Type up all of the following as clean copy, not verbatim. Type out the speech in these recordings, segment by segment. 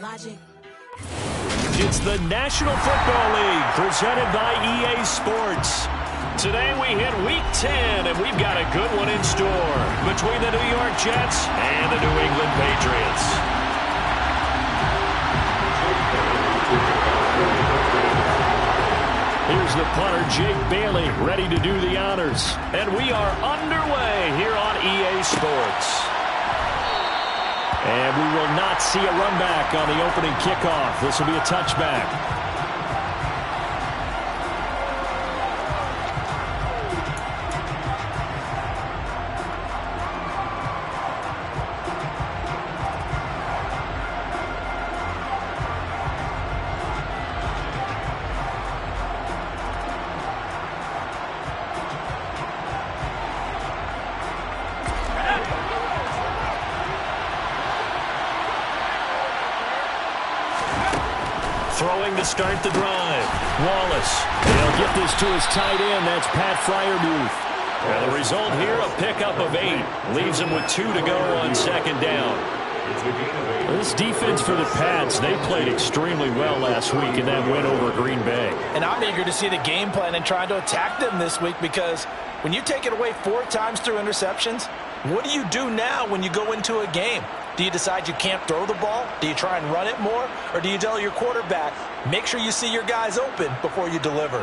It's the National Football League presented by EA Sports. Today we hit Week 10, and we've got a good one in store between the New York Jets and the New England Patriots. Here's the punter, Jake Bailey, ready to do the honors. And we are underway here on EA Sports. And we will not see a run back on the opening kickoff. This will be a touchback. Throwing to start the drive. Wallace. They'll get this to his tight end. That's Pat Fryermuth. And the result here, a pickup of 8. Leaves him with 2 to go on second down. This defense for the Pats, they played extremely well last week in that win over Green Bay. And I'm eager to see the game plan and trying to attack them this week, because when you take it away 4 times through interceptions, what do you do now when you go into a game? Do you decide you can't throw the ball? Do you try and run it more? Or do you tell your quarterback, make sure you see your guys open before you deliver?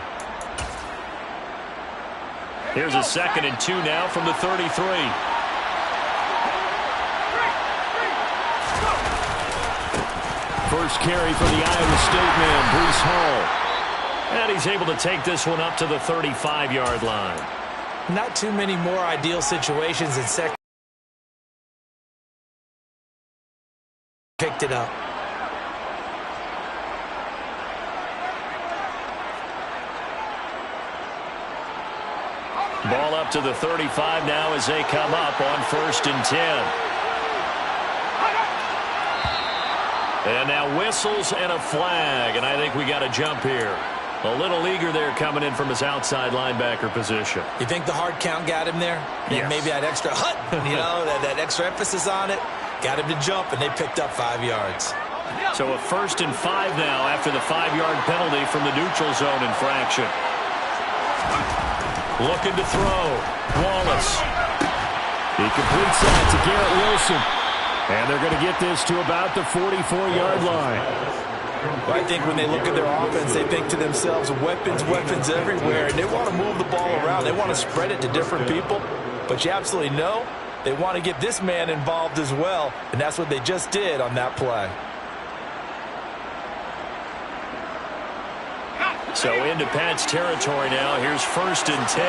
Here's a 2nd and 2 now from the 33. First carry for the Iowa State man, Breece Hall. And he's able to take this one up to the 35-yard line. Not too many more ideal situations in second. Picked it up. Ball up to the 35 now as they come up on 1st and 10. And now whistles and a flag, and I think we got a jump here. A little eager there coming in from his outside linebacker position. You think the hard count got him there? Yes. Maybe that extra that extra emphasis on it. Got him to jump, and they picked up 5 yards. So a 1st and 5 now after the 5-yard penalty from the neutral zone infraction. Looking to throw. Wallace. He completes that to Garrett Wilson. And they're going to get this to about the 44-yard line. Well, I think when they look at their offense, they think to themselves, weapons, weapons everywhere. And they want to move the ball around. They want to spread it to different people. But you absolutely know they want to get this man involved as well. And that's what they just did on that play. So into Pat's territory now. Here's 1st and 10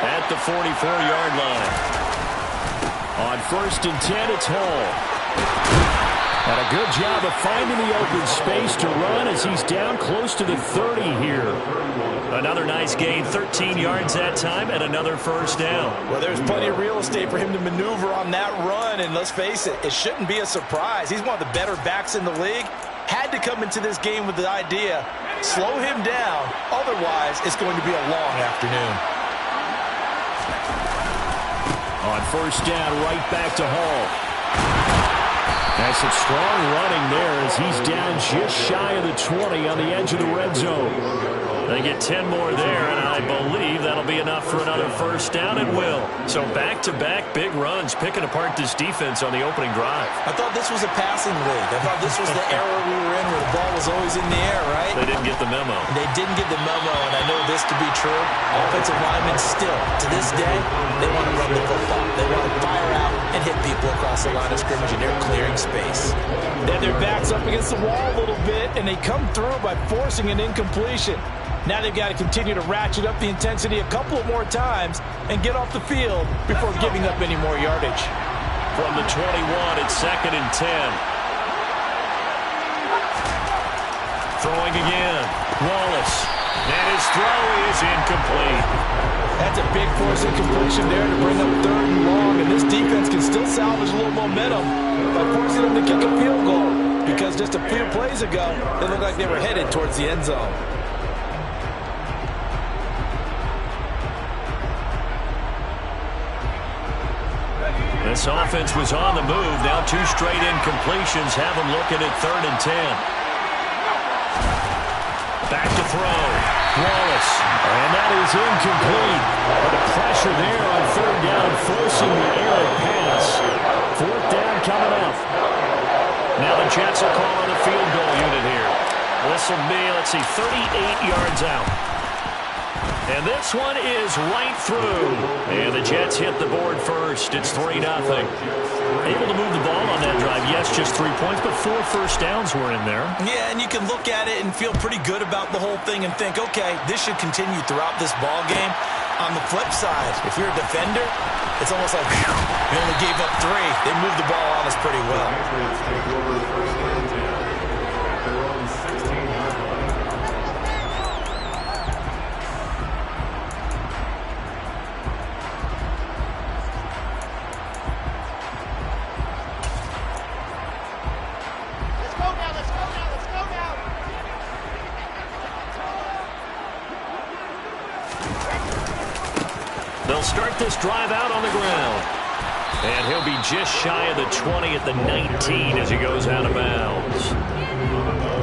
at the 44-yard line. On 1st and 10, it's Hall. And a good job of finding the open space to run as he's down close to the 30 here. Another nice gain, 13 yards that time, and another 1st down. Well, there's plenty of real estate for him to maneuver on that run, and let's face it, it shouldn't be a surprise. He's one of the better backs in the league. Had to come into this game with the idea, slow him down, otherwise it's going to be a long afternoon. On 1st down, right back to Hall. That's some strong running there as he's down just shy of the 20 on the edge of the red zone. They get 10 more there, and I believe that'll be enough for another 1st down. It will. So back-to-back big runs, picking apart this defense on the opening drive. I thought this was a passing league. I thought this was the era we were in where the ball was always in the air, right? They didn't get the memo. They didn't get the memo, and I know this to be true. Offensive linemen still, to this day, they want to run the football. They want to fire out and hit people across the line of scrimmage, and they're clearing space. Then their back's up against the wall a little bit, and they come through by forcing an incompletion. Now they've got to continue to ratchet up the intensity a couple of more times and get off the field before giving up any more yardage. From the 21, it's 2nd and 10. Throwing again. Wallace. And his throw is incomplete. That's a big force incompletion there to bring up 3rd and long, and this defense can still salvage a little momentum by forcing them to kick a field goal, because just a few plays ago, they looked like they were headed towards the end zone. This offense was on the move. Now 2 straight incompletions have them looking at 3rd and 10. Back to throw. Wallace. And that is incomplete. But the pressure there on 3rd down, forcing the errant pass. 4th down coming up. Now the Jets will call on the field goal unit here. This will be, 38 yards out. And this one is right through. And the Jets hit the board first. It's 3-0. Able to move the ball on that drive. Yes, just 3 points, but 4 first downs were in there. Yeah, and you can look at it and feel pretty good about the whole thing and think, okay, this should continue throughout this ball game. On the flip side, if you're a defender, it's almost like we only gave up 3. They moved the ball on us pretty well. They'll start this drive out on the ground. And he'll be just shy of the 20 at the 19 as he goes out of bounds.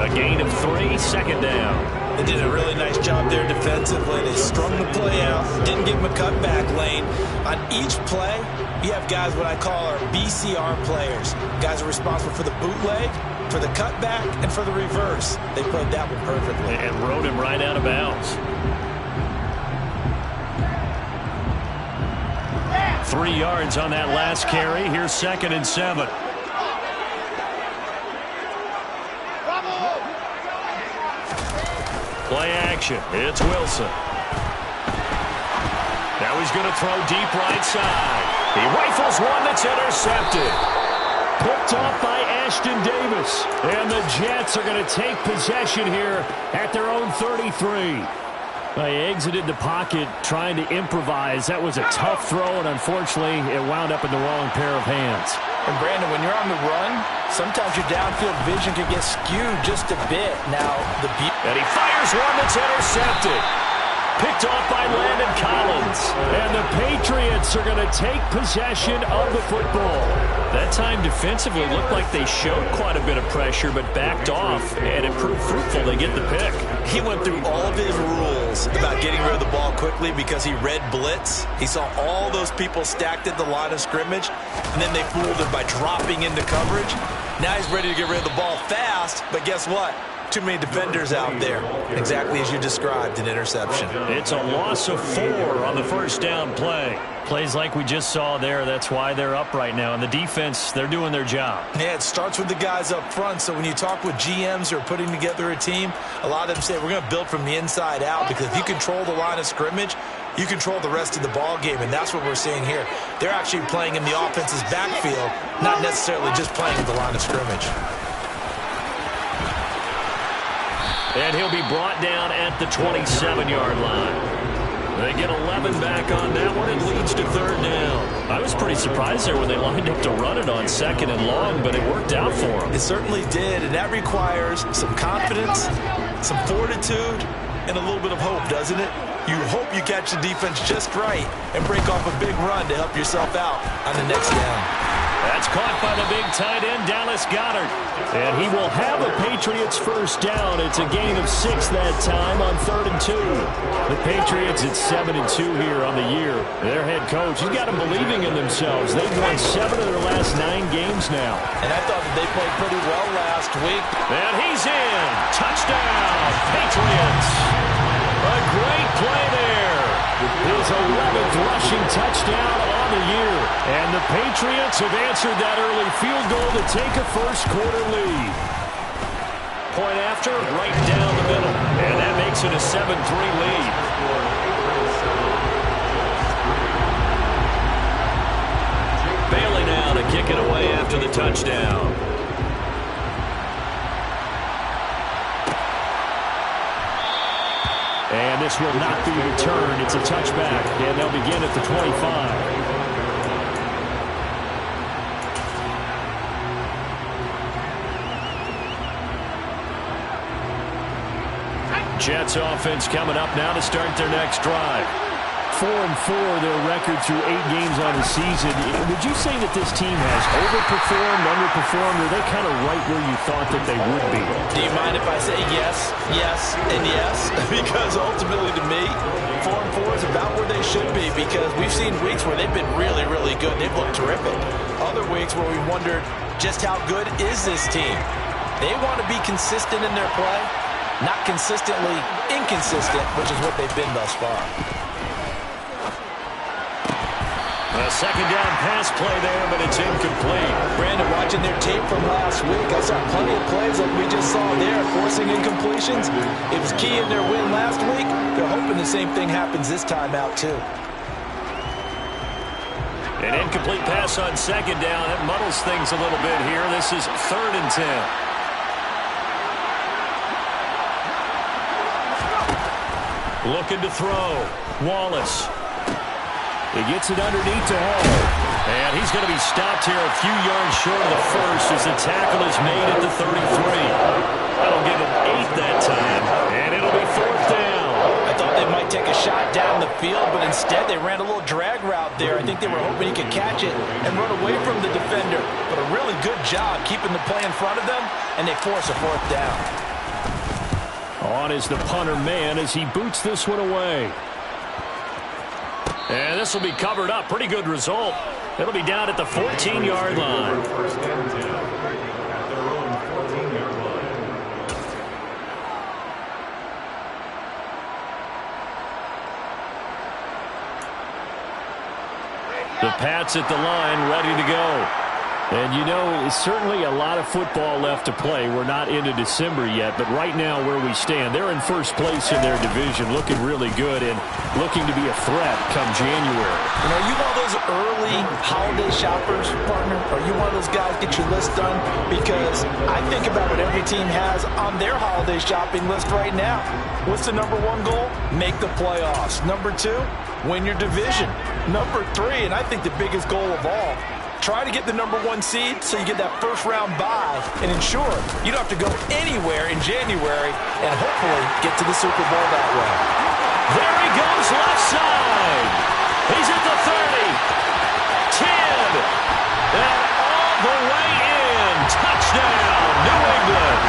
A gain of 3, 2nd down. They did a really nice job there defensively. They strung the play out, didn't give him a cutback lane. On each play, you have guys what I call our BCR players. Guys are responsible for the bootleg, for the cutback, and for the reverse. They played that one perfectly. And rode him right out of bounds. 3 yards on that last carry. Here's 2nd and 7. Play action. It's Wilson. Now he's going to throw deep right side. He rifles one that's intercepted. Picked off by Ashton Davis. And the Jets are going to take possession here at their own 33. They exited the pocket trying to improvise. That was a tough throw, and unfortunately, it wound up in the wrong pair of hands. And Brandon, when you're on the run, sometimes your downfield vision can get skewed just a bit. Now, and he fires one that's intercepted. Picked off by Landon Collins. And the Patriots are going to take possession of the football. That time defensively looked like they showed quite a bit of pressure but backed off, and it proved fruitful. They get the pick. He went through all of his rules about getting rid of the ball quickly because he read blitz. He saw all those people stacked at the line of scrimmage, and then they fooled him by dropping into coverage. Now he's ready to get rid of the ball fast, but guess what? Too many defenders out there. Exactly as you described, an interception. It's a loss of 4 on the first down play. Plays like we just saw there, that's why they're up right now. And the defense, they're doing their job. Yeah, it starts with the guys up front. So when you talk with GMs who are putting together a team, a lot of them say we're going to build from the inside out, because if you control the line of scrimmage, you control the rest of the ball game, and that's what we're seeing here. They're actually playing in the offense's backfield, not necessarily just playing at the line of scrimmage. And he'll be brought down at the 27-yard line. They get 11 back on that one. It leads to 3rd down. I was pretty surprised there when they lined up to run it on 2nd and long, but it worked out for them. It certainly did, and that requires some confidence, some fortitude, and a little bit of hope, doesn't it? You hope you catch the defense just right and break off a big run to help yourself out on the next down. That's caught by the big tight end, Dallas Goedert. And he will have the Patriots first down. It's a gain of 6 that time on 3rd and 2. The Patriots at 7-2 here on the year. Their head coach, he's got them believing in themselves. They've won 7 of their last 9 games now. And I thought that they played pretty well last week. And he's in. Touchdown, Patriots. A great play there. His 11th rushing touchdown on the year. And the Patriots have answered that early field goal to take a first-quarter lead. Point after, right down the middle. And that makes it a 7-3 lead. Bailey now to kick it away after the touchdown. And this will not be returned. It's a touchback, and they'll begin at the 25. Jets offense coming up now to start their next drive. 4-4, their record through 8 games on the season. Would you say that this team has overperformed, underperformed, or are they kind of right where you thought that they would be? Do you mind if I say yes, yes, and yes? Because ultimately to me, 4-4 is about where they should be, because we've seen weeks where they've been really, really good. They've looked terrific. Other weeks where we wondered just how good is this team. They want to be consistent in their play, not consistently inconsistent, which is what they've been thus far. A second down pass play there, but it's incomplete. Brandon, watching their tape from last week, I saw plenty of plays like we just saw there, forcing incompletions. It was key in their win last week. They're hoping the same thing happens this time out, too. An incomplete pass on second down. That muddles things a little bit here. This is 3rd and 10. Looking to throw. Wallace. He gets it underneath to Hall. And he's going to be stopped here a few yards short of the first as the tackle is made at the 33. That'll give him 8 that time. And it'll be 4th down. I thought they might take a shot down the field, but instead they ran a little drag route there. I think they were hoping he could catch it and run away from the defender. But a really good job keeping the play in front of them, and they force a 4th down. On is the punter man as he boots this one away. And this will be covered up. Pretty good result. It'll be down at the 14-yard line. The Pats at the line, ready to go. And, you know, certainly a lot of football left to play. We're not into December yet, but right now where we stand, they're in first place in their division, looking really good and looking to be a threat come January. You know, you one of those early holiday shoppers, partner? Are you one of those guys get your list done? Because I think about what every team has on their holiday shopping list right now. What's the number 1 goal? Make the playoffs. Number 2, win your division. Number 3, and I think the biggest goal of all, try to get the number 1 seed so you get that first-round bye and ensure you don't have to go anywhere in January and hopefully get to the Super Bowl that way. There he goes, left side. He's at the 30, 10, and all the way in. Touchdown, New England.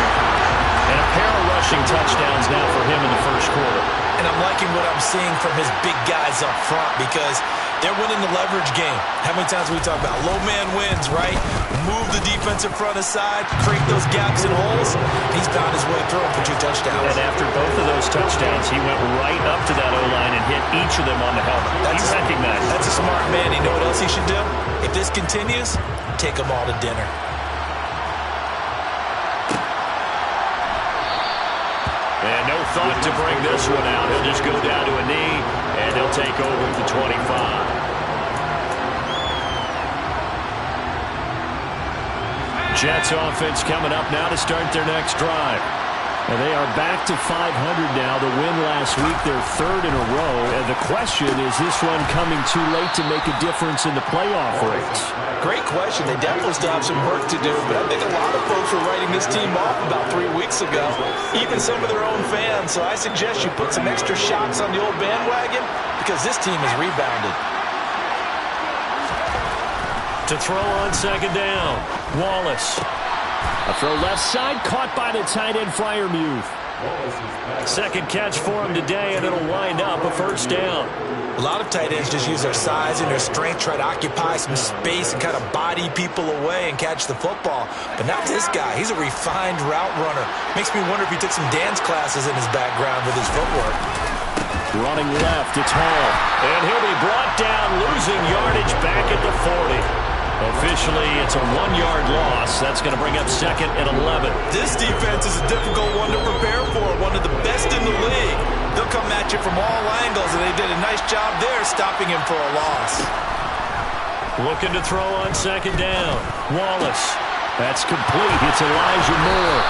And a pair of rushing touchdowns now for him in the first quarter. And I'm liking what I'm seeing from his big guys up front because they're winning the leverage game. How many times we talk about low man wins, right? Move the defensive front aside, create those gaps and holes. He's found his way through for 2 touchdowns. And after both of those touchdowns, he went right up to that O-line and hit each of them on the helmet. He recognized. That's a smart man. You know what else he should do? If this continues, take them all to dinner. And no thought to bring this one out. He'll just go down to a knee, and they'll take over at the 25. Jets offense coming up now to start their next drive. And they are back to 500 now. The win last week, their 3rd in a row. And the question, is this one coming too late to make a difference in the playoff race? Great question. They definitely still have some work to do, but I think a lot of folks were writing this team off about 3 weeks ago, even some of their own fans. So I suggest you put some extra shots on the old bandwagon because this team has rebounded. To throw on second down, Wallace. A throw left side, caught by the tight end, Freiermuth. Second catch for him today, and it'll wind up a first down. A lot of tight ends just use their size and their strength, try to occupy some space and kind of body people away and catch the football. But not this guy. He's a refined route runner. Makes me wonder if he took some dance classes in his background with his footwork. Running left, it's Hall. And he'll be brought down, losing yardage back at the 40. Officially, it's a 1-yard loss. That's going to bring up 2nd and 11. This defense is a difficult one to prepare for, one of the best in the league. They'll come at you from all angles, and they did a nice job there stopping him for a loss. Looking to throw on second down. Wallace. That's complete. It's Elijah Moore.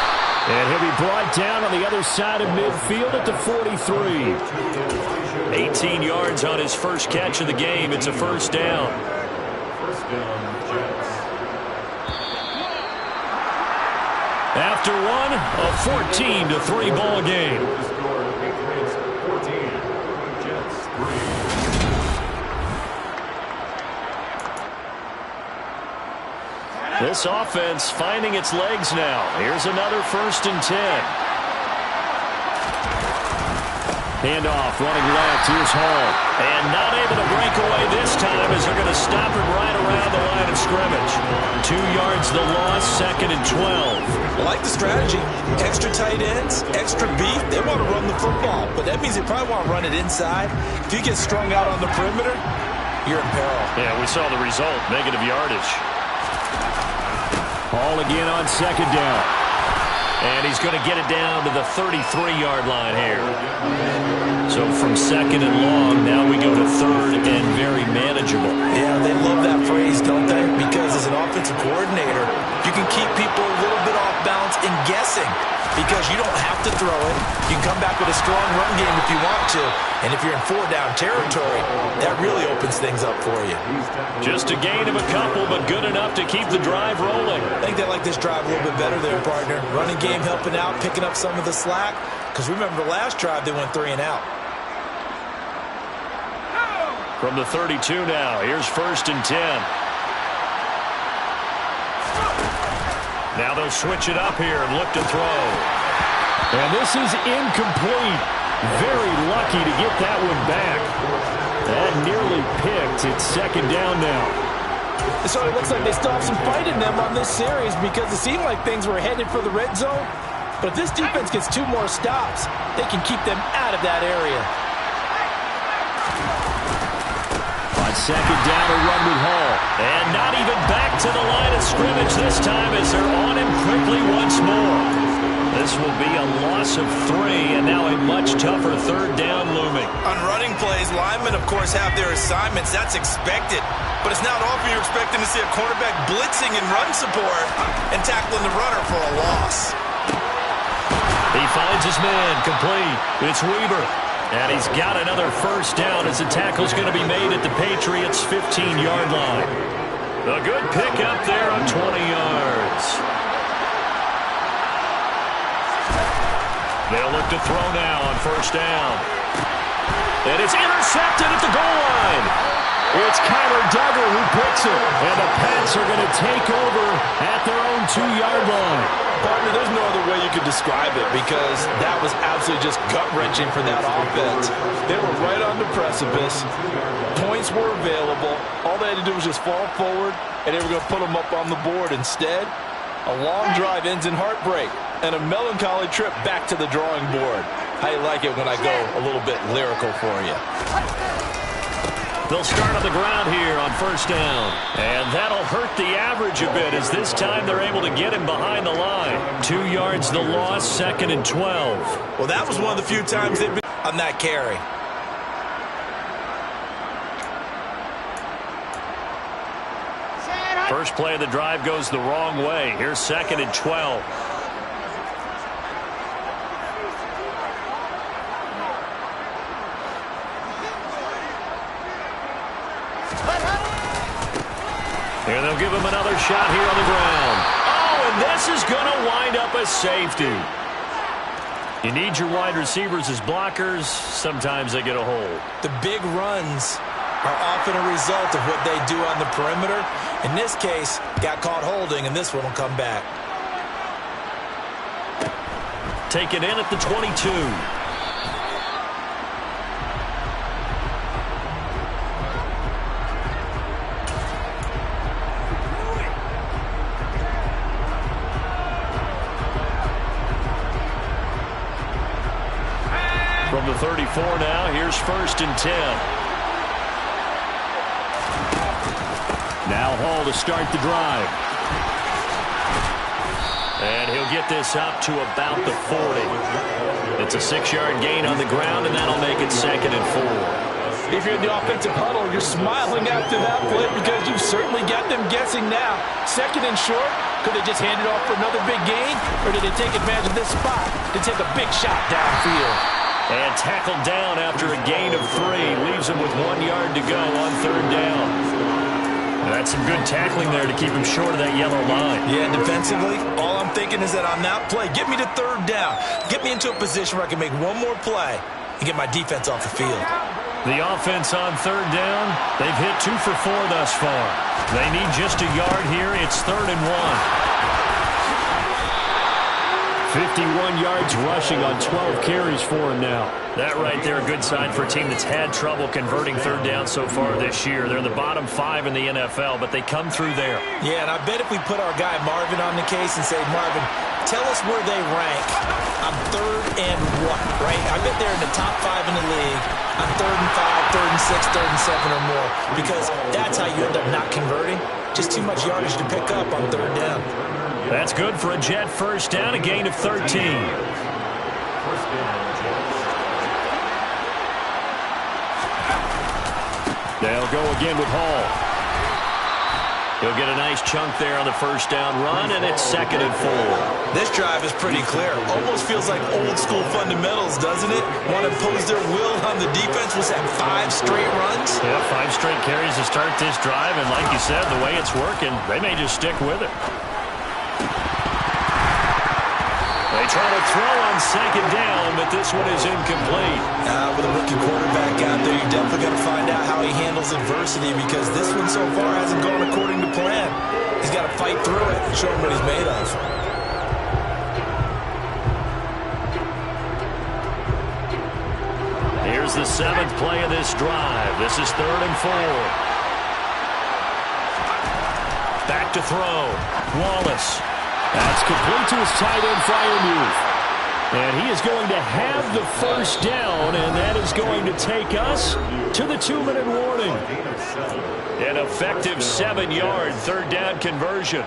And he'll be brought down on the other side of midfield at the 43. 18 yards on his first catch of the game. It's a first down. After one, a 14-3 ball game. This offense finding its legs now. Here's another 1st and 10. Handoff, running left. Here's Hall. And not able to break away this time as they're going to stop him right around the line of scrimmage. 2 yards the loss, 2nd and 12. I like the strategy. Extra tight ends, extra beef. They want to run the football, but that means they probably want to run it inside. If you get strung out on the perimeter, you're in peril. Yeah, we saw the result, negative yardage. Hall again on 2nd down. And he's going to get it down to the 33-yard line here. So from 2nd and long, now we go to 3rd and very manageable. Yeah, they love that phrase, don't they? Because as an offensive coordinator, you can keep people a little bit off balance in guessing because you don't have to throw it. You can come back with a strong run game if you want to. And if you're in 4-down territory, that really opens things up for you. Just a gain of a couple, but good enough to keep the drive rolling. I think they like this drive a little bit better there, partner. Running game helping out, picking up some of the slack. Because remember the last drive, they went 3 and out. From the 32 now, here's 1st and 10. Now they'll switch it up here and look to throw. And this is incomplete. Very lucky to get that one back. That nearly picked. It's 2nd down now. So it looks like they still have some fight in them on this series because it seemed like things were headed for the red zone. But if this defense gets 2 more stops, they can keep them out of that area. On 2nd down, a run with Hall. And not even back to the line of scrimmage this time as they're on him quickly once more. This will be a loss of 3, and now a much tougher 3rd down looming. On running plays, linemen, of course, have their assignments. That's expected. But it's not often you're expecting to see a cornerback blitzing in run support and tackling the runner for a loss. He finds his man, complete. It's Weaver. And he's got another 1st down as the tackle's going to be made at the Patriots' 15-yard line. A good pickup there on 20 yards. They'll look to throw now on 1st down. And it's intercepted at the goal line. It's Kyler Duggar who picks it. And the Pats are going to take over at their own 2-yard line. Partner, there's no other way you could describe it because that was absolutely just gut-wrenching for that offense. They were right on the precipice. Points were available. All they had to do was just fall forward, and they were going to put them up on the board. Instead, a long drive ends in heartbreak and a melancholy trip back to the drawing board. I like it when I go a little bit lyrical for you. They'll start on the ground here on 1st down. And that'll hurt the average a bit as this time they're able to get him behind the line. 2 yards the loss, 2nd and 12. Well, that was one of the few times they've been on that carry. First play of the drive goes the wrong way. Here's 2nd and 12. And they'll give him another shot here on the ground. Oh, and this is going to wind up a safety. You need your wide receivers as blockers. Sometimes they get a hold. The big runs are often a result of what they do on the perimeter. In this case, got caught holding, and this one will come back. Taken in at the 22. From the 34 now, here's 1st and 10. Now Hall to start the drive. And he'll get this up to about the 40. It's a 6-yard gain on the ground, and that'll make it 2nd and 4. If you're in the offensive huddle, you're smiling after that play because you've certainly got them guessing now. 2nd and short, could they just hand it off for another big gain, or did they take advantage of this spot to take a big shot downfield? And tackled down after a gain of 3. Leaves him with 1 yard to go on 3rd down. That's some good tackling there to keep him short of that yellow line. Yeah, defensively, all I'm thinking is that on that play, get me to 3rd down. Get me into a position where I can make one more play and get my defense off the field. The offense on third down, they've hit 2 for 4 thus far. They need just a yard here. It's 3rd and 1. 51 yards rushing on 12 carries for him now. That right there, a good sign for a team that's had trouble converting third down so far this year. They're in the bottom 5 in the NFL, but they come through there. Yeah, and I bet if we put our guy Marvin on the case and say, Marvin, tell us where they rank on 3rd and what, right? I bet they're in the top 5 in the league on 3rd and 5, 3rd and 6, 3rd and 7 or more, because that's how you end up not converting. Just too much yardage to pick up on 3rd down. That's good for a Jet first down, a gain of 13. They'll go again with Hall. He'll get a nice chunk there on the first down run, and it's 2nd and 4. This drive is pretty clear. Almost feels like old school fundamentals, doesn't it? Want to impose their will on the defense. Was that 5 straight runs? Yeah, 5 straight carries to start this drive, and like you said, the way it's working, they may just stick with it. They try to throw on 2nd down, but this one is incomplete. With a rookie quarterback out there, you're definitely going to find out how he handles adversity, because this one so far hasn't gone according to plan. He's got to fight through it and show him what he's made of. Here's the 7th play of this drive. This is 3rd and 4. Back to throw. Wallace. That's complete to his tight end, Freiermuth. And he is going to have the first down, and that is going to take us to the 2-minute warning. An effective 7-yard 3rd down conversion.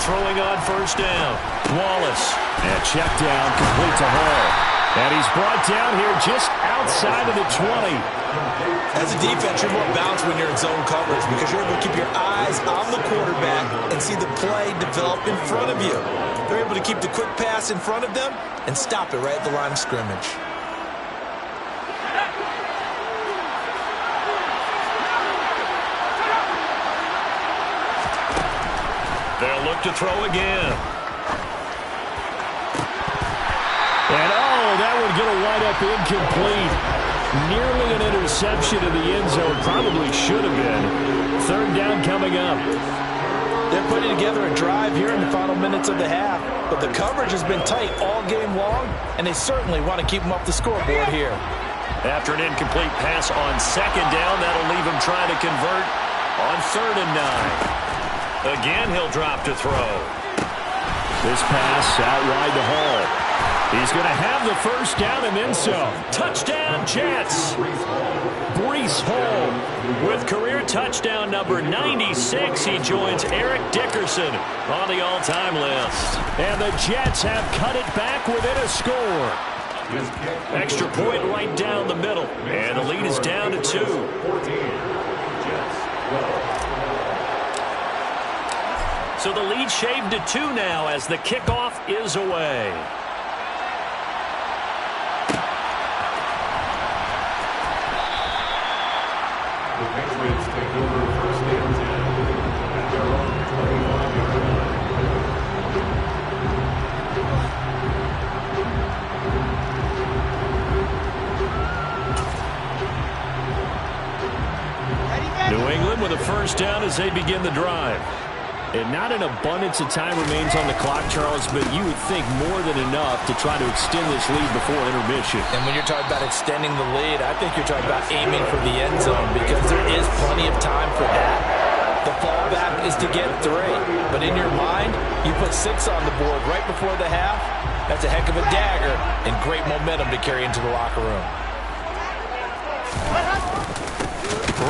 Throwing on first down. Wallace. And check down, complete to Hall. And he's brought down here just outside of the 20. As a defense, you're more balanced when you're in zone coverage, because you're able to keep your eyes on the quarterback and see the play develop in front of you. They're able to keep the quick pass in front of them and stop it right at the line of scrimmage. They'll look to throw again. And, that would get a wide up incomplete. Nearly an interception in the end zone. Probably should have been. 3rd down coming up. They're putting together a drive here in the final minutes of the half, but the coverage has been tight all game long, and they certainly want to keep them up the scoreboard here. After an incomplete pass on 2nd down, that'll leave him trying to convert on 3rd and 9. Again, he'll drop to throw. This pass out wide to Hall. He's going to have the first down and then some. Touchdown, Jets. Breece Hall with career touchdown number 96. He joins Eric Dickerson on the all-time list. And the Jets have cut it back within a score. Extra point right down the middle. And the lead is down to 2. So the lead shaved to 2 now as the kickoff is away. The Patriots take over 1st and 10 at their own 25. New England with a first down as they begin the drive. And not an abundance of time remains on the clock, Charles, but you would think more than enough to try to extend this lead before intermission. And when you're talking about extending the lead, I think you're talking about aiming for the end zone, because there is plenty of time for that. The fallback is to get 3. But in your mind, you put 6 on the board right before the half. That's a heck of a dagger and great momentum to carry into the locker room.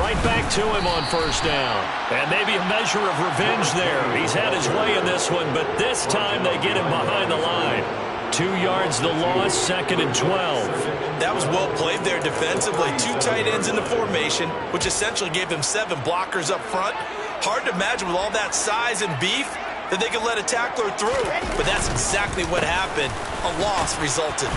Right back to him on first down. And maybe a measure of revenge there. He's had his way in this one, but this time they get him behind the line. 2 yards the loss, 2nd and 12. That was well played there defensively. 2 tight ends in the formation, which essentially gave him 7 blockers up front. Hard to imagine with all that size and beef, that they could let a tackler through. But that's exactly what happened. A loss resulted.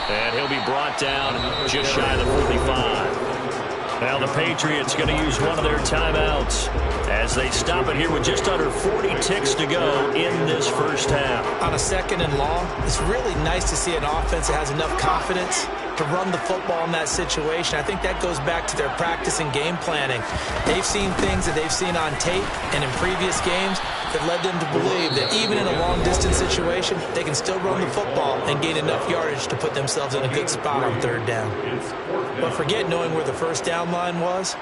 And he'll be brought down just shy of the 45. Now the Patriots going to use one of their timeouts as they stop it here with just under 40 ticks to go in this first half. On a 2nd and long, it's really nice to see an offense that has enough confidence to run the football in that situation. I think that goes back to their practice and game planning. They've seen things that they've seen on tape and in previous games that led them to believe that even in a long-distance situation, they can still run the football and gain enough yardage to put themselves in a good spot on 3rd down. But forget knowing where the first down line was.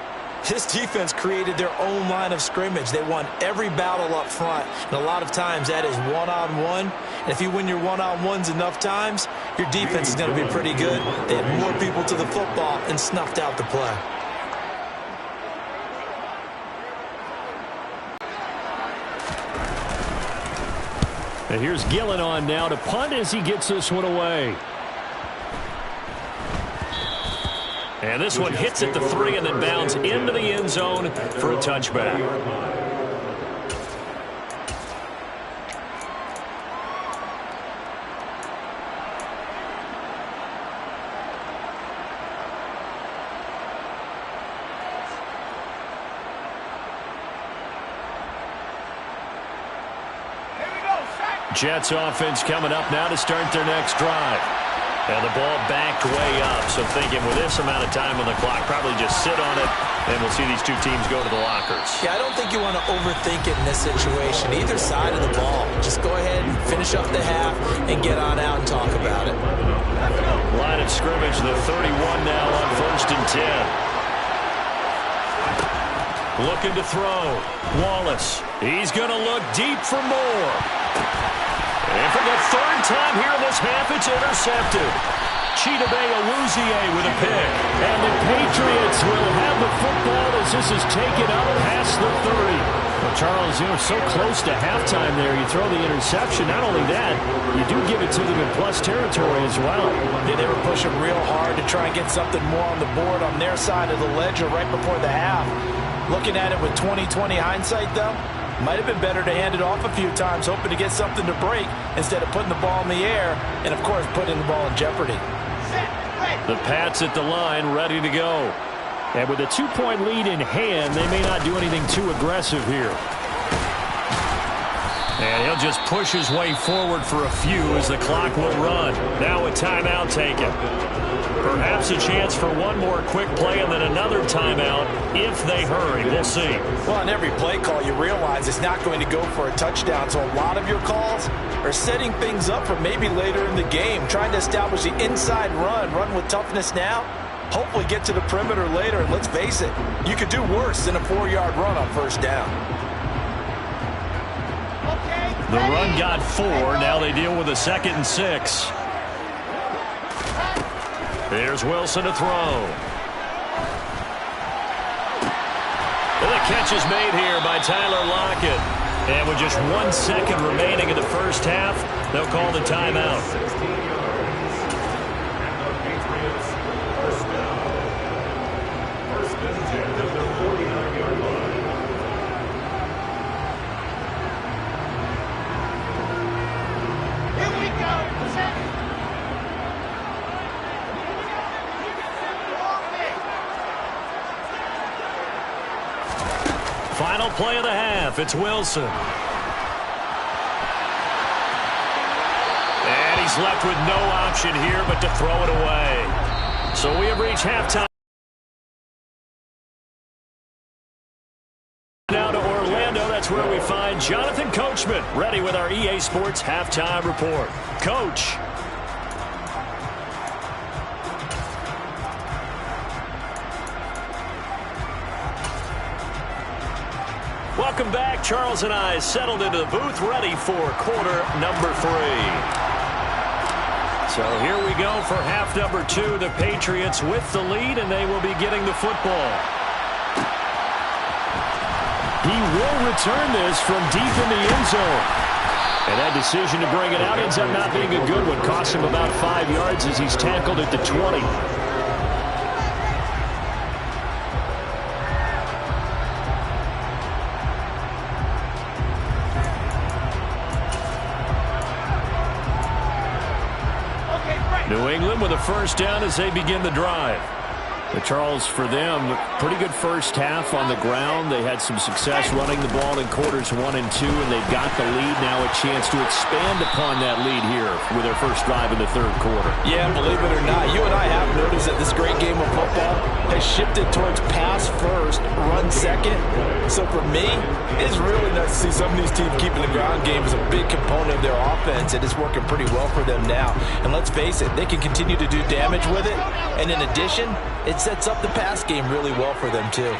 This defense created their own line of scrimmage. They won every battle up front, and a lot of times that is one-on-one. And if you win your one-on-ones enough times, your defense is going to be pretty good. They had more people to the football and snuffed out the play. And here's Gillen on now to punt as he gets this one away. And this one hits at the 3 and then bounds into the end zone for a touchback. Jets offense coming up now to start their next drive. And the ball backed way up, so thinking with this amount of time on the clock, probably just sit on it, and we'll see these two teams go to the lockers. Yeah, I don't think you want to overthink it in this situation. Either side of the ball. Just go ahead and finish up the half and get on out and talk about it. Line of scrimmage, the 31 now on 1st and 10. Looking to throw. Wallace. He's going to look deep for more. And for the 3rd time here in this half, it's intercepted. Chidobe Awuzie with a pick. And the Patriots will have the football as this is taken up past the 30. Well, Charles, so close to halftime there. You throw the interception. Not only that, you do give it to them in plus territory as well. Yeah, they were pushing real hard to try and get something more on the board on their side of the ledger right before the half. Looking at it with 20/20 hindsight, though, might have been better to hand it off a few times, hoping to get something to break instead of putting the ball in the air and, of course, putting the ball in jeopardy. The Pats at the line, ready to go. And with a 2-point lead in hand, they may not do anything too aggressive here. And he'll just push his way forward for a few as the clock will run. Now a timeout taken. Perhaps a chance for one more quick play and then another timeout if they hurry. We'll see. Well, on every play call, you realize it's not going to go for a touchdown. So a lot of your calls are setting things up for maybe later in the game, trying to establish the inside run with toughness now. Hopefully get to the perimeter later, and let's face it, you could do worse than a 4-yard run on 1st down. The run got 4. Now they deal with a 2nd and 6. There's Wilson to throw. The catch is made here by Tyler Lockett. And with just 1 second remaining in the first half, they'll call the timeout. Final play of the half. It's Wilson. And he's left with no option here but to throw it away. So we have reached halftime. Now to Orlando. That's where we find Jonathan Coachman ready with our EA Sports Halftime Report. Coach. Welcome back. Charles and I settled into the booth, ready for quarter number 3. So here we go for half number 2. The Patriots with the lead, and they will be getting the football. He will return this from deep in the end zone. And that decision to bring it out ends up not being a good one. Cost him about 5 yards as he's tackled at the 20. New England with a first down as they begin the drive. But Charles, for them, pretty good first half on the ground. They had some success running the ball in quarters 1 and 2, and they've got the lead now, a chance to expand upon that lead here with their first drive in the third quarter. Yeah, believe it or not, you and I have noticed that this great game of football has shifted towards pass first, run second. So for me, it's really nice to see some of these teams keeping the ground game as a big component of their offense, and it's working pretty well for them now. And let's face it, they can continue to do damage with it, and in addition, it sets up the pass game really well for them, too.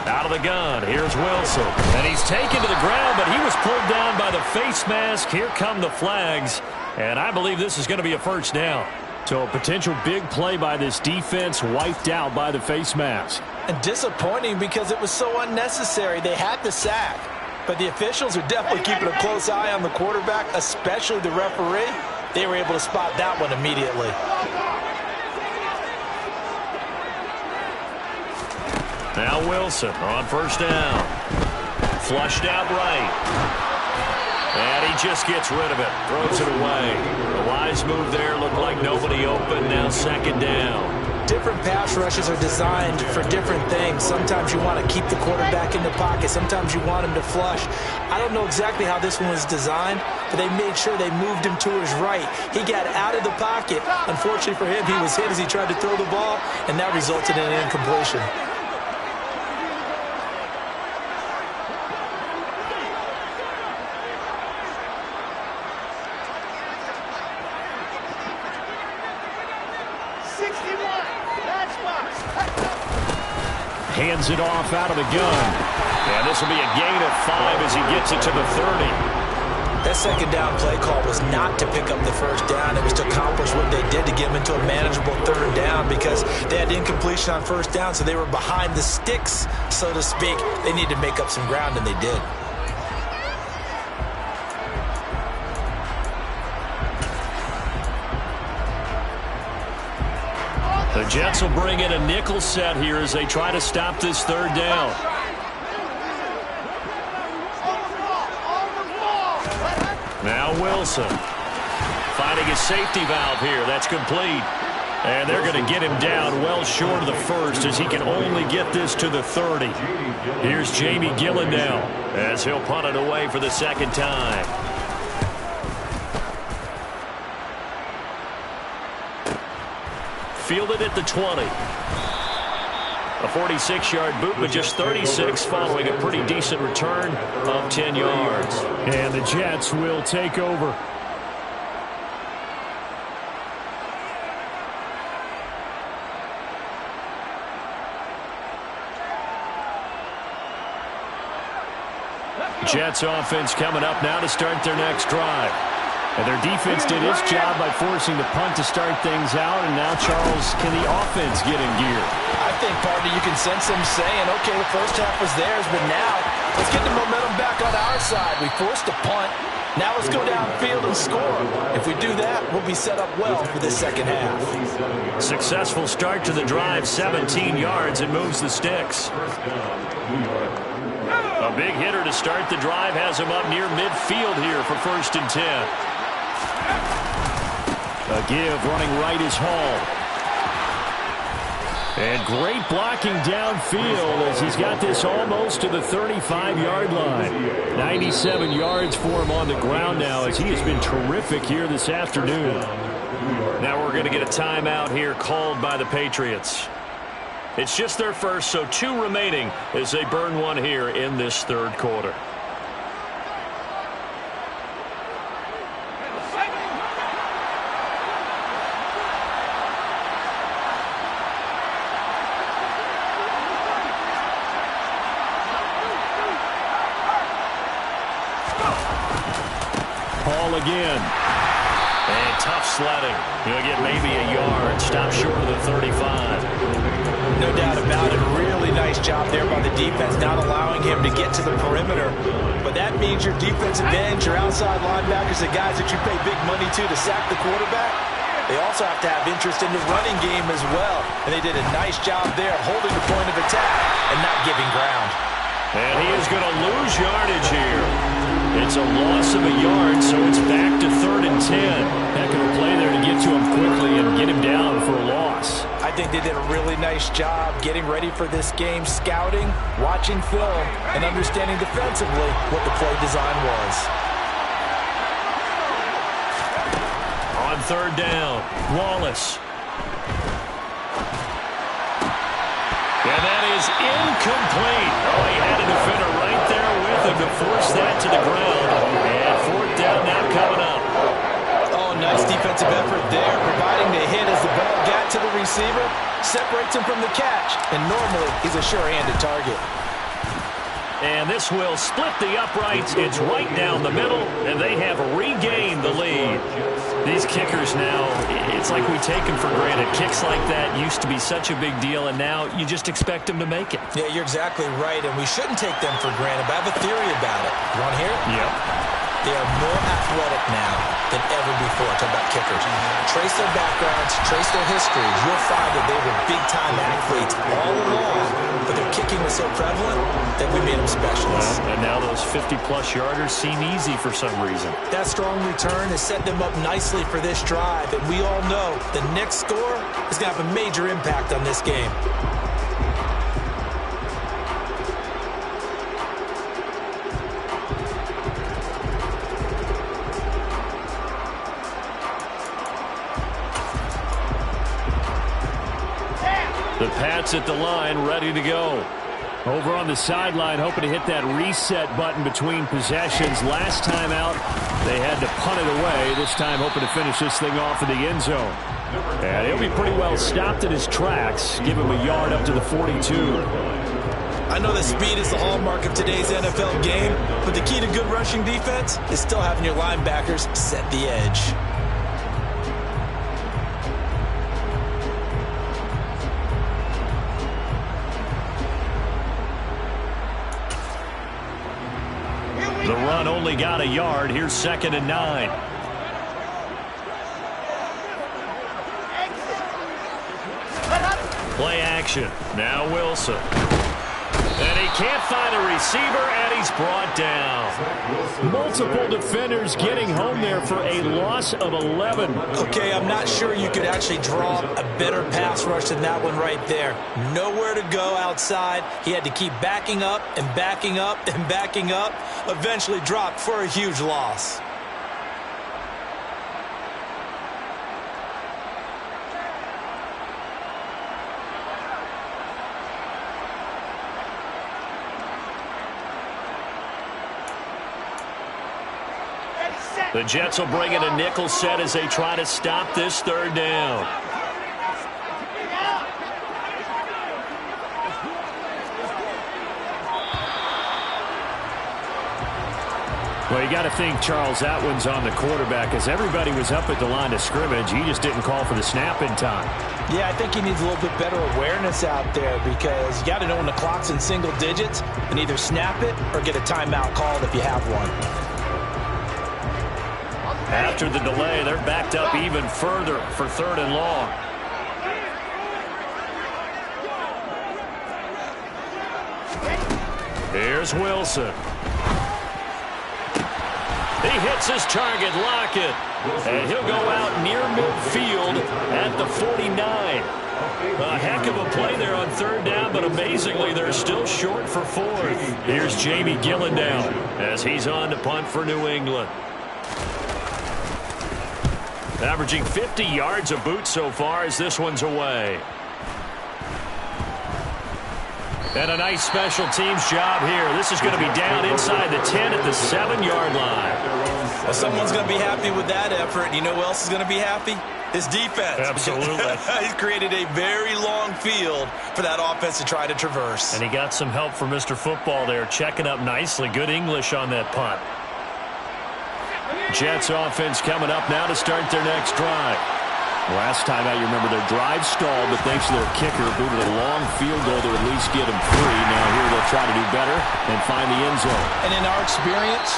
Out of the gun, here's Wilson. And he's taken to the ground, but he was pulled down by the face mask. Here come the flags, and I believe this is going to be a first down. So a potential big play by this defense wiped out by the face mask. And disappointing because it was so unnecessary. They had the sack, but the officials are definitely keeping a close eye on the quarterback, especially the referee. They were able to spot that one immediately. Now Wilson on first down. Flushed out right. And he just gets rid of it. Throws it away. A wise move there. Looked like nobody open. Now second down. Different pass rushes are designed for different things. Sometimes you want to keep the quarterback in the pocket. Sometimes you want him to flush. I don't know exactly how this one was designed, but they made sure they moved him to his right. He got out of the pocket. Unfortunately for him, he was hit as he tried to throw the ball, and that resulted in an incompletion. Hands it off out of the gun. And this will be a gain of 5 as he gets it to the 30. That second down play call was not to pick up the first down. It was to accomplish what they did to get them into a manageable third down because they had incompletion on first down, so they were behind the sticks, so to speak. They needed to make up some ground, and they did. The Jets will bring in a nickel set here as they try to stop this third down. Now Wilson finding a safety valve here. That's complete. And they're going to get him down well short of the first as he can only get this to the 30. Here's Jamie Gillen now as he'll punt it away for the second time. Fielded at the 20. A 46-yard boot, but just 36 following a pretty decent return of 10 yards. And the Jets will take over. Jets offense coming up now to start their next drive. And their defense did its job by forcing the punt to start things out. And now, Charles, can the offense get in gear? I think, partner, you can sense them saying, okay, the first half was theirs, but now let's get the momentum back on our side. We forced a punt. Now let's go downfield and score. If we do that, we'll be set up well for the second half. Successful start to the drive, 17 yards, and moves the sticks. A big hitter to start the drive has him up near midfield here for 1st and 10. A give running right is Hall. And great blocking downfield as he's got this almost to the 35-yard line. 97 yards for him on the ground now as he has been terrific here this afternoon. Now we're going to get a timeout here called by the Patriots. It's just their first, so 2 remaining as they burn one here in this third quarter. Hall again. And tough sledding. He'll get maybe a yard. Stop short of the 35. No doubt about it. Really nice job there by the defense, not allowing him to get to the perimeter. But that means your defensive ends, your outside linebackers, the guys that you pay big money to sack the quarterback, they also have to have interest in the running game as well. And they did a nice job there holding the point of attack and not giving ground. And he is going to lose yardage here. It's a loss of a yard, so it's back to 3rd and 10. Heck of a play there to get to him quickly and get him down for a loss. I think they did a really nice job getting ready for this game, scouting, watching film, and understanding defensively what the play design was. On 3rd down, Wallace. And that is incomplete. Oh, he had a defender right there with him to force that to the ground. And 4th down now coming up. Oh, nice defensive effort there, providing the hit as the ball got to the receiver, separates him from the catch, and normally he's a sure-handed target. And this will split the uprights. It's right down the middle, and they have regained the lead. These kickers now, it's like we take them for granted. Kicks like that used to be such a big deal, and now you just expect them to make it. Yeah, you're exactly right, and we shouldn't take them for granted, but I have a theory about it. You want to hear it? Yep. They are more athletic now than ever before. Talk about kickers. Trace their backgrounds, trace their histories. You'll find that they were big-time athletes all along, but their kicking was so prevalent that we made them specialists. And now those 50-plus yarders seem easy for some reason. That strong return has set them up nicely for this drive, and we all know the next score is going to have a major impact on this game. The Pats at the line, ready to go. Over on the sideline, hoping to hit that reset button between possessions. Last time out, they had to punt it away. This time, hoping to finish this thing off in the end zone. And he'll be pretty well stopped in his tracks. Give him a yard up to the 42. I know that speed is the hallmark of today's NFL game, but the key to good rushing defense is still having your linebackers set the edge. The run only got a yard. Here's 2nd and 9. Play action. Now Wilson. And he can't find a receiver, and he's brought down. Multiple defenders getting home there for a loss of 11. Okay, I'm not sure you could actually draw a better pass rush than that one right there. Nowhere to go outside. He had to keep backing up and backing up and backing up. Eventually dropped for a huge loss. The Jets will bring in a nickel set as they try to stop this 3rd down. Well, you got to think, Charles, that one's on the quarterback, as everybody was up at the line of scrimmage. He just didn't call for the snap in time. Yeah, I think he needs a little bit better awareness out there, because you got to know when the clock's in single digits and either snap it or get a timeout called if you have one. After the delay, they're backed up even further for 3rd and long. Here's Wilson. He hits his target, Lockett. And he'll go out near midfield at the 49. A heck of a play there on 3rd down, but amazingly, they're still short for 4th. Here's Jamie Gillendown as he's on to punt for New England. Averaging 50 yards a boot so far as this one's away. And a nice special teams job here. This is going to be down inside the 10 at the 7-yard line. Well, someone's going to be happy with that effort. You know who else is going to be happy? His defense. Absolutely. He's created a very long field for that offense to try to traverse. And he got some help from Mr. Football there, checking up nicely. Good English on that punt. Jets offense coming up now to start their next drive. Last time out, you remember their drive stalled, but thanks to their kicker, booted a long field goal to at least get them free. Now here they'll try to do better and find the end zone. And in our experience,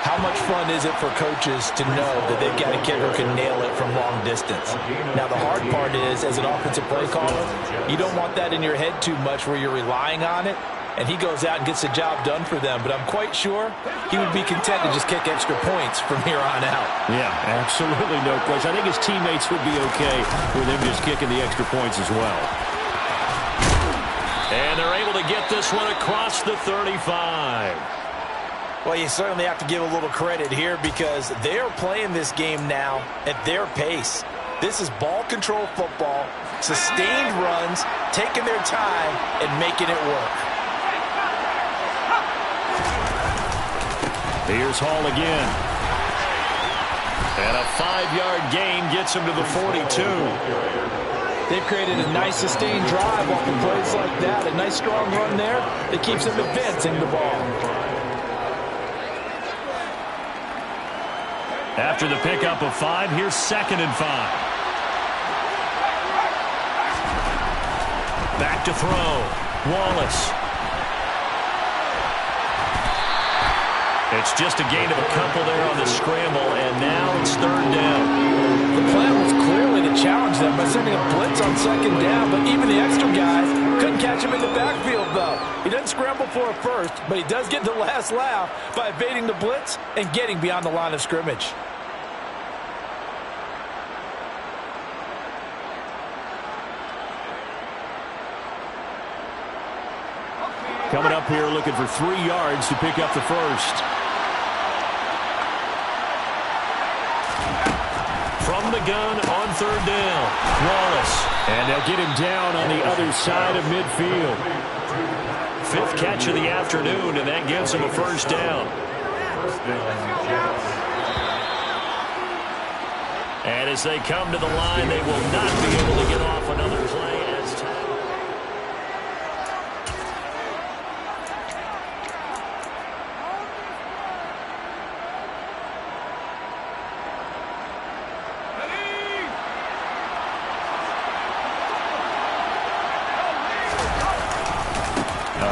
how much fun is it for coaches to know that they've got a kicker who can nail it from long distance? Now, the hard part is, as an offensive play caller, you don't want that in your head too much where you're relying on it. and he goes out and gets the job done for them. But I'm quite sure he would be content to just kick extra points from here on out. Yeah, absolutely no question. I think his teammates would be okay with him just kicking the extra points as well. And they're able to get this one across the 35. Well, you certainly have to give a little credit here because they're playing this game now at their pace. This is ball control football, sustained runs, taking their time, and making it work. Here's Hall again. And a 5-yard gain gets him to the 42. They've created a nice sustained drive off of plays like that. A nice strong run there that keeps them advancing the ball. After the pickup of 5, here's 2nd and 5. Back to throw. Wallace. It's just a gain of a couple there on the scramble, and now it's 3rd down. The plan was clearly to challenge them by sending a blitz on 2nd down, but even the extra guys couldn't catch him in the backfield, though. He doesn't scramble for a first, but he does get the last laugh by evading the blitz and getting beyond the line of scrimmage. Coming up here looking for 3 yards to pick up the first. From the gun on 3rd down. Wallace. And they'll get him down on the other side of midfield. 5th catch of the afternoon, and that gives him a first down. And as they come to the line, they will not be able to get off another play as time.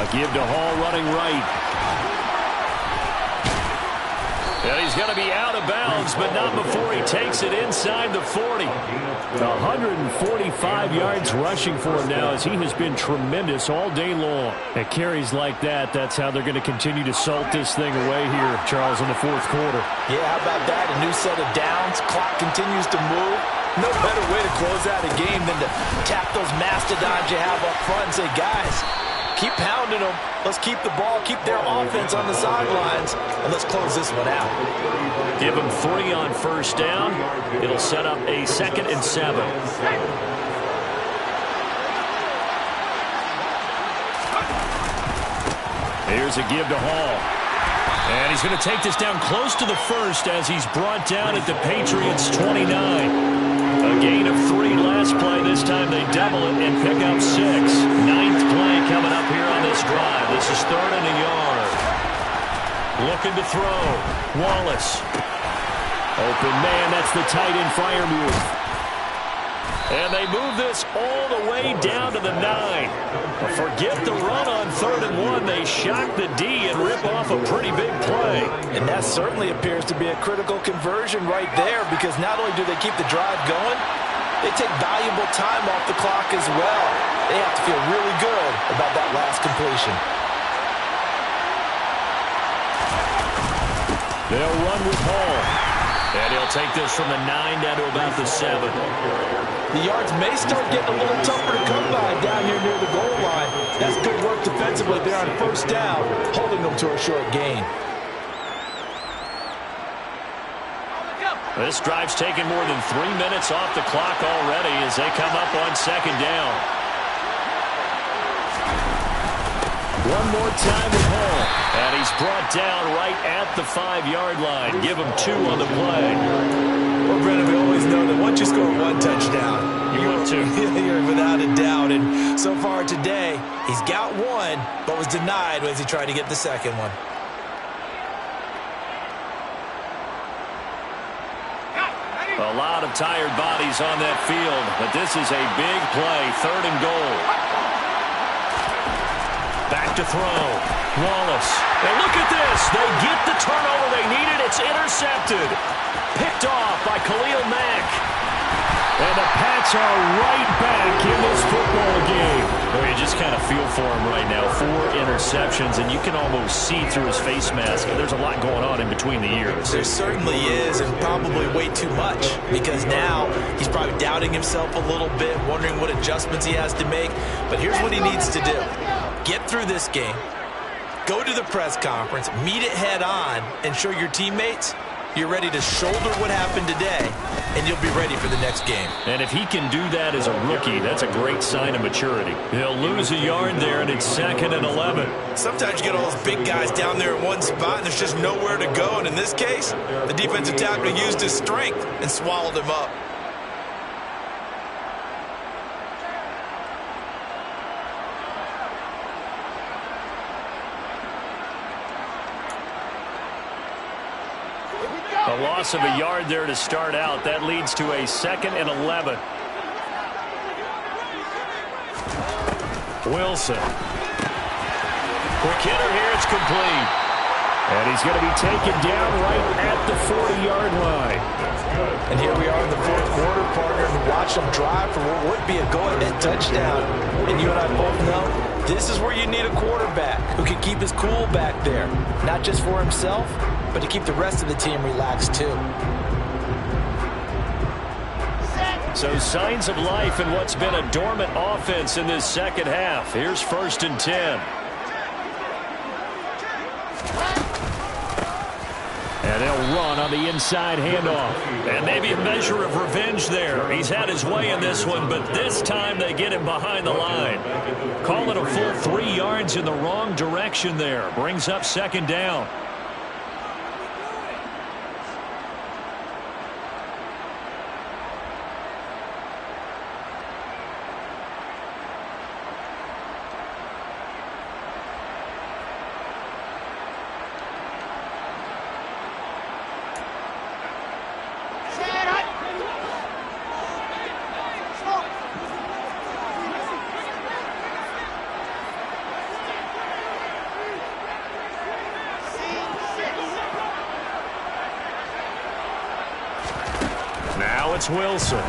Give to Hall running right. And he's going to be out of bounds, but not before he takes it inside the 40. 145 yards rushing for him now as he has been tremendous all day long. At carries like that, that's how they're going to continue to salt this thing away here, Charles, in the 4th quarter. Yeah, how about that? A new set of downs. Clock continues to move. No better way to close out a game than to tap those mastodons you have up front and say, guys, keep pounding them. Let's keep the ball, keep their offense on the sidelines, and let's close this one out. Give them 3 on 1st down. It'll set up a 2nd and 7. Here's a give to Hall. And he's going to take this down close to the first as he's brought down at the Patriots' 29. A gain of 3 last play. This time they double it and pick up 6. 9th play coming up here on this drive. This is 3rd and a yard. Looking to throw. Wallace. Open man. That's the tight end Freiermuth. And they move this all the way down to the 9. Forget the run on 3rd and 1. They shock the D and rip off a pretty big play. And that certainly appears to be a critical conversion right there because not only do they keep the drive going, they take valuable time off the clock as well. They have to feel really good about that last completion. They'll run with Hall. And he'll take this from the 9 down to about the 7. The yards may start getting a little tougher to come by down here near the goal line. That's good work defensively there on 1st down, holding them to a short gain. This drive's taken more than 3 minutes off the clock already as they come up on 2nd down. One more time with Hall. And he's brought down right at the 5-yard line. Give him 2 on the play. Well, Brennan, we always know that once you score 1 touchdown, you want to. You're without a doubt. And so far today, he's got 1, but was denied as he tried to get the 2nd one. A lot of tired bodies on that field, but this is a big play. 3rd and goal. Back to throw. Wallace. And look at this. They get the turnover they needed. It's intercepted. Picked off by Khalil Mack. And the Pats Patriots are right back in this football game. Well, you just kind of feel for him right now. 4 interceptions, and you can almost see through his face mask. There's a lot going on in between the ears. There certainly is, and probably way too much, because now he's probably doubting himself a little bit, wondering what adjustments he has to make. But here's what he needs to do. Get through this game, go to the press conference, meet it head on, and show your teammates you're ready to shoulder what happened today, and you'll be ready for the next game. And if he can do that as a rookie, that's a great sign of maturity. He'll lose a yard there, and it's 2nd and 11. Sometimes you get all those big guys down there in one spot, and there's just nowhere to go. And in this case, the defensive tackle used his strength and swallowed him up. A loss of a yard there to start out. That leads to a 2nd and 11. Wilson. Quick hitter here. It's complete. And he's going to be taken down right at the 40-yard line. And here we are in the 4th quarter, partner, and watch them drive for what would be a go-ahead touchdown. And you and I both know this is where you need a quarterback who can keep his cool back there, not just for himself, but to keep the rest of the team relaxed too. So signs of life in what's been a dormant offense in this second half. Here's 1st and 10. And they'll run on the inside handoff. And maybe a measure of revenge there. He's had his way in this one, but this time they get him behind the line. Call it a full 3 yards in the wrong direction there. Brings up 2nd down. Now it's Wilson.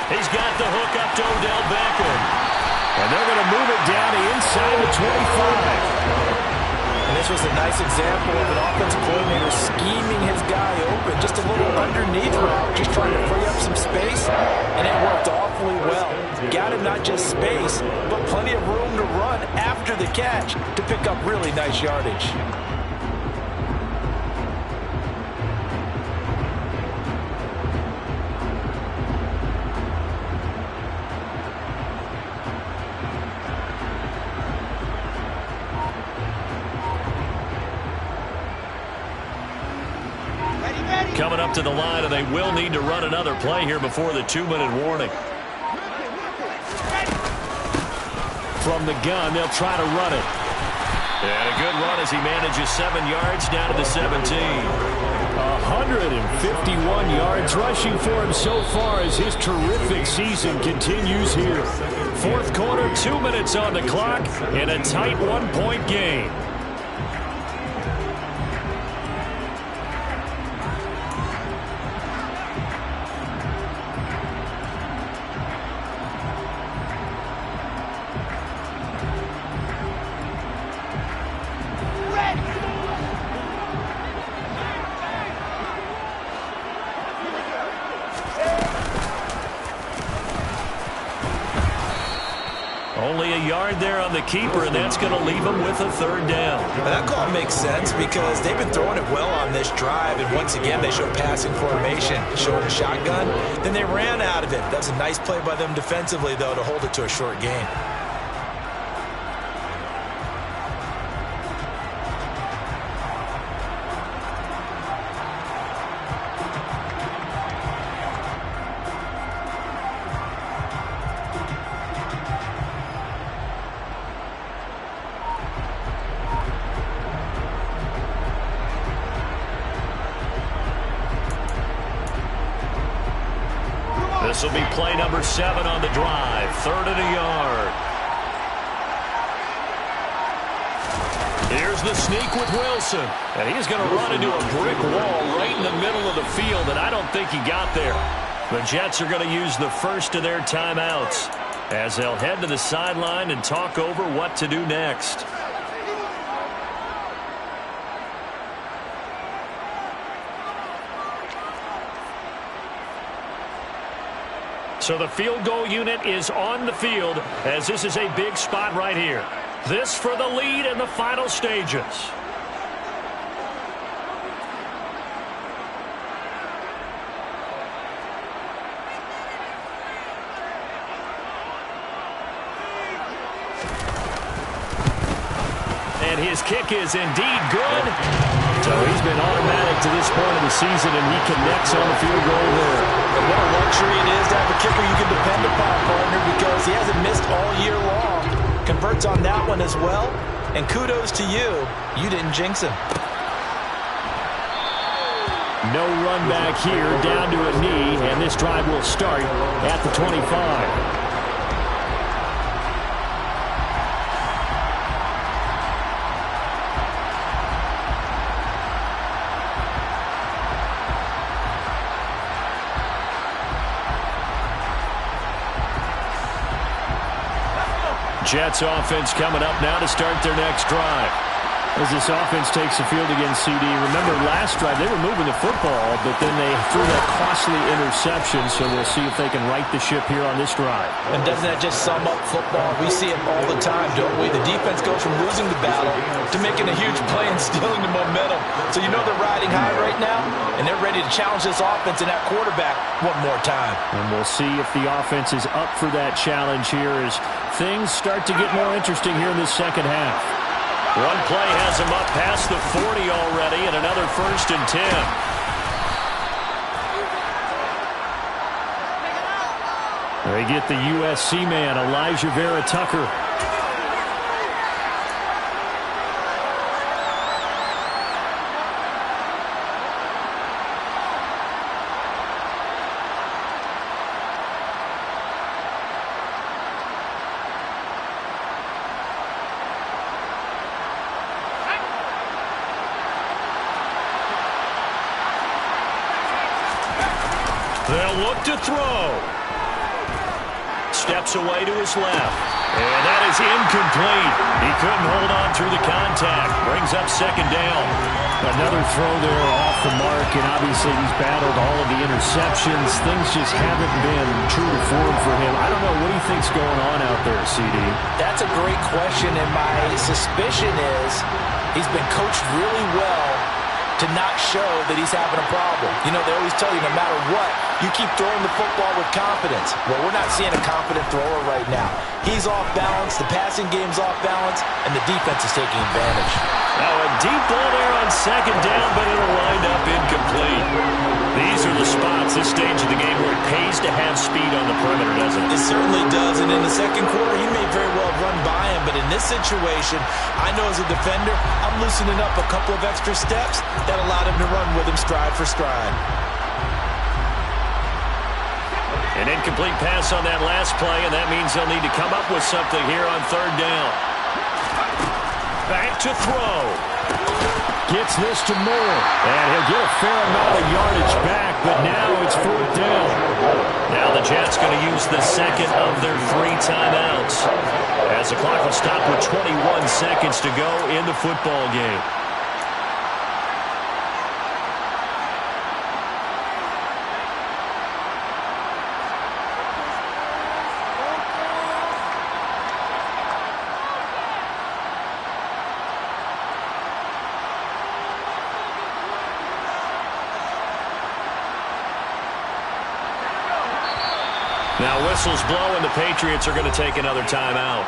He's got the hook up to Odell Beckham. And they're going to move it down to inside the 25. And this was a nice example of an offensive coordinator scheming his guy open. Just a little underneath route, just trying to free up some space. And it worked awfully well. Got him not just space, but plenty of room to run after the catch to pick up really nice yardage. Coming up to the line, and they will need to run another play here before the 2-minute warning. From the gun, they'll try to run it. And a good run as he manages 7 yards down to the 17. 151 yards rushing for him so far as his terrific season continues here. 4th quarter, 2 minutes on the clock, and a tight 1-point game. Only a yard there on the keeper, and that's going to leave him with a 3rd down. Now that call makes sense because they've been throwing it well on this drive, and once again they showed passing formation, showing a shotgun. Then they ran out of it. That was a nice play by them defensively, though, to hold it to a short gain. This will be play number 7 on the drive. 3rd and a yard. Here's the sneak with Wilson. And he's going to run into a brick wall right in the middle of the field, and I don't think he got there. The Jets are going to use the first of their timeouts as they'll head to the sideline and talk over what to do next. So the field goal unit is on the field as this is a big spot right here. This for the lead in the final stages. And his kick is indeed good. So he's been automatic to this point of the season, and he connects on the field goal there. And what a luxury it is to have a kicker you can depend upon, partner, because he hasn't missed all year long. Converts on that one as well. And kudos to you. You didn't jinx him. No run back here, down to a knee, and this drive will start at the 25. Jets offense coming up now to start their next drive. As this offense takes the field against CD, remember last drive they were moving the football, but then they threw that costly interception, so we'll see if they can right the ship here on this drive. And doesn't that just sum up football? We see it all the time, don't we? The defense goes from losing the battle to making a huge play and stealing the momentum. So you know they're riding high right now, and they're ready to challenge this offense and that quarterback one more time. And we'll see if the offense is up for that challenge here as things start to get more interesting here in this second half. One play has him up past the 40 already, and another 1st and 10. They get the USC man, Elijah Vera Tucker. They'll look to throw. Steps away to his left. And that is incomplete. He couldn't hold on through the contact. Brings up 2nd down. Another throw there off the mark, and obviously he's battled all of the interceptions. Things just haven't been true to form for him. I don't know. What do you think's going on out there, CD? That's a great question, and my suspicion is he's been coached really well to not show that he's having a problem. You know, they always tell you no matter what, you keep throwing the football with confidence. Well, we're not seeing a confident thrower right now. He's off balance, the passing game's off balance, and the defense is taking advantage. Now a deep ball there on 2nd down, but it'll wind up incomplete. These are the spots, this stage of the game, where it pays to have speed on the perimeter, doesn't it? It certainly does, and in the second quarter, he may very well run by him, but in this situation, I know as a defender, I'm loosening up a couple of extra steps that allowed him to run with him stride for stride. An incomplete pass on that last play, and that means they'll need to come up with something here on 3rd down. Back to throw. Gets this to Moore. And he'll get a fair amount of yardage back, but now it's 4th down. Now the Jets going to use the 2nd of their 3 timeouts, as the clock will stop with 21 seconds to go in the football game. Now whistles blow, and the Patriots are going to take another timeout.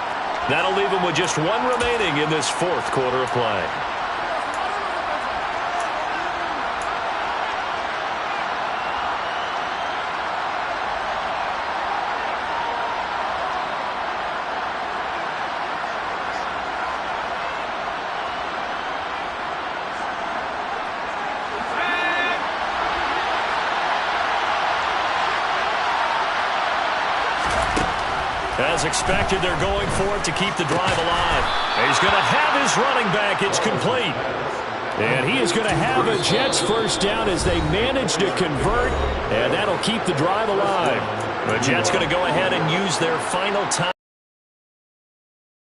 That'll leave them with just 1 remaining in this 4th quarter of play. As expected, they're going for it to keep the drive alive. He's going to have his running back. It's complete. And he is going to have a Jets first down as they manage to convert, and that'll keep the drive alive. The Jets going to go ahead and use their final time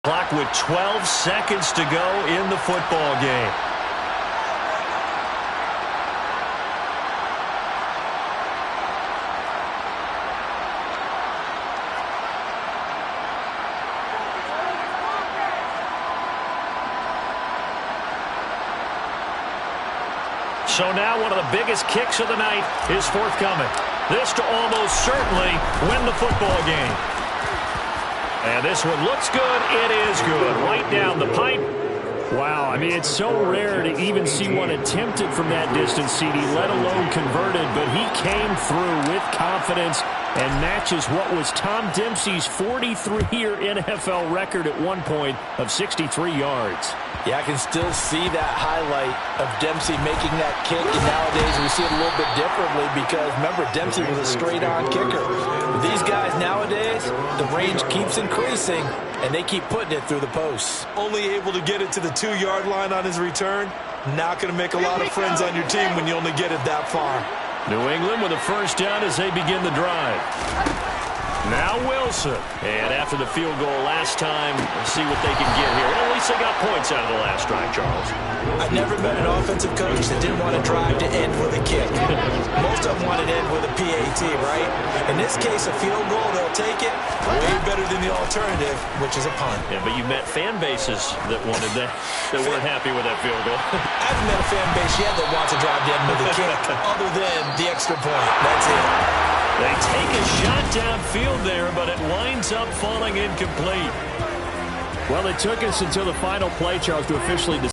clock with 12 seconds to go in the football game. So now one of the biggest kicks of the night is forthcoming. This to almost certainly win the football game. And this one looks good. It is good. Right down the pipe. Wow, I mean, it's so rare to even see one attempted from that distance, CD, let alone converted. But he came through with confidence and matches what was Tom Dempsey's 43-year NFL record at one point of 63 yards. Yeah, I can still see that highlight of Dempsey making that kick, and nowadays we see it a little bit differently because, remember, Dempsey was a straight-on kicker. With these guys nowadays, the range keeps increasing, and they keep putting it through the posts. Only able to get it to the 2-yard line on his return. Not going to make a lot of friends on your team when you only get it that far. New England with a first down as they begin the drive. Now Wilson. And after the field goal last time, let's see what they can get here. At least they got points out of the last drive, Charles. I've never met an offensive coach that didn't want a drive to end with a kick. Most of them want it to end with a PAT, right? In this case, a field goal, they'll take it. Way better than the alternative, which is a punt. Yeah, but you met fan bases that wanted that, that weren't happy with that field goal. I haven't met a fan base yet that wants a drive to end with a kick, other than the extra point. That's it. They take a shot downfield there, but it winds up falling incomplete. Well, it took us until the final play, Charles, to officially decide.